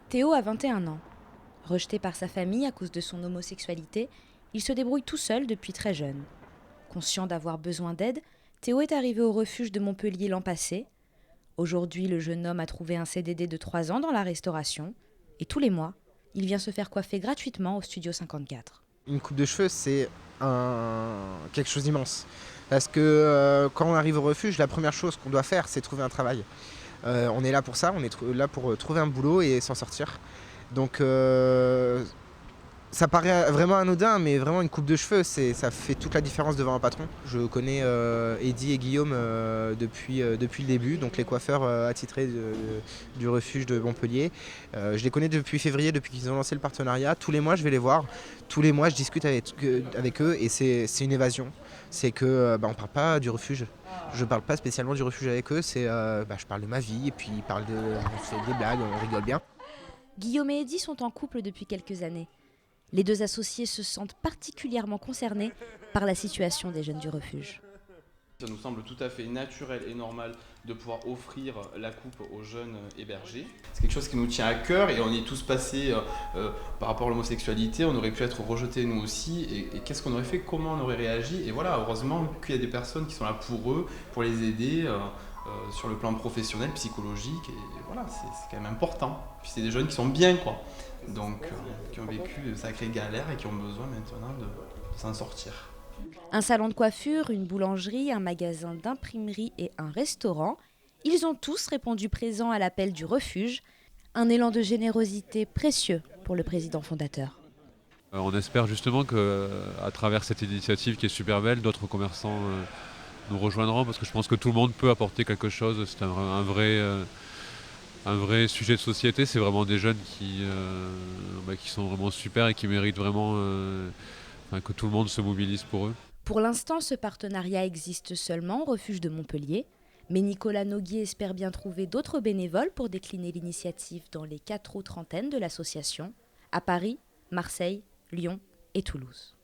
Théo a 21 ans. Rejeté par sa famille à cause de son homosexualité, il se débrouille tout seul depuis très jeune. Conscient d'avoir besoin d'aide, Théo est arrivé au refuge de Montpellier l'an passé. Aujourd'hui, le jeune homme a trouvé un CDD de 3 ans dans la restauration. Et tous les mois, il vient se faire coiffer gratuitement au Studio 54. Une coupe de cheveux, c'est quelque chose d'immense. Parce que quand on arrive au refuge, la première chose qu'on doit faire, c'est trouver un travail. On est là pour ça, on est là pour trouver un boulot et s'en sortir. Donc ça paraît vraiment anodin, mais vraiment une coupe de cheveux, ça fait toute la différence devant un patron. Je connais Eddy et Guillaume depuis le début, donc les coiffeurs attitrés du refuge de Montpellier. Je les connais depuis février, depuis qu'ils ont lancé le partenariat. Tous les mois, je vais les voir. Tous les mois, je discute avec eux et c'est une évasion. C'est que on parle pas du refuge. Je parle pas spécialement du refuge avec eux. Je parle de ma vie et puis on fait des blagues, on rigole bien. Guillaume et Eddy sont en couple depuis quelques années. Les deux associés se sentent particulièrement concernés par la situation des jeunes du refuge. Ça nous semble tout à fait naturel et normal de pouvoir offrir la coupe aux jeunes hébergés. C'est quelque chose qui nous tient à cœur et on y est tous passés par rapport à l'homosexualité. On aurait pu être rejetés nous aussi et qu'est-ce qu'on aurait fait, comment on aurait réagi. Et voilà, heureusement qu'il y a des personnes qui sont là pour eux, pour les aider sur le plan professionnel, psychologique. Et voilà, c'est quand même important. Puis c'est des jeunes qui sont bien, quoi. Donc qui ont vécu de sacrées galères et qui ont besoin maintenant de s'en sortir. Un salon de coiffure, une boulangerie, un magasin d'imprimerie et un restaurant, ils ont tous répondu présents à l'appel du refuge, un élan de générosité précieux pour le président fondateur. On espère justement qu'à travers cette initiative qui est super belle, d'autres commerçants nous rejoindront parce que je pense que tout le monde peut apporter quelque chose. C'est un vrai sujet de société. C'est vraiment des jeunes qui sont vraiment super et qui méritent vraiment que tout le monde se mobilise pour eux. Pour l'instant, ce partenariat existe seulement au refuge de Montpellier, mais Nicolas Noguier espère bien trouver d'autres bénévoles pour décliner l'initiative dans les 4 autres antennes de l'association, à Paris, Marseille, Lyon et Toulouse.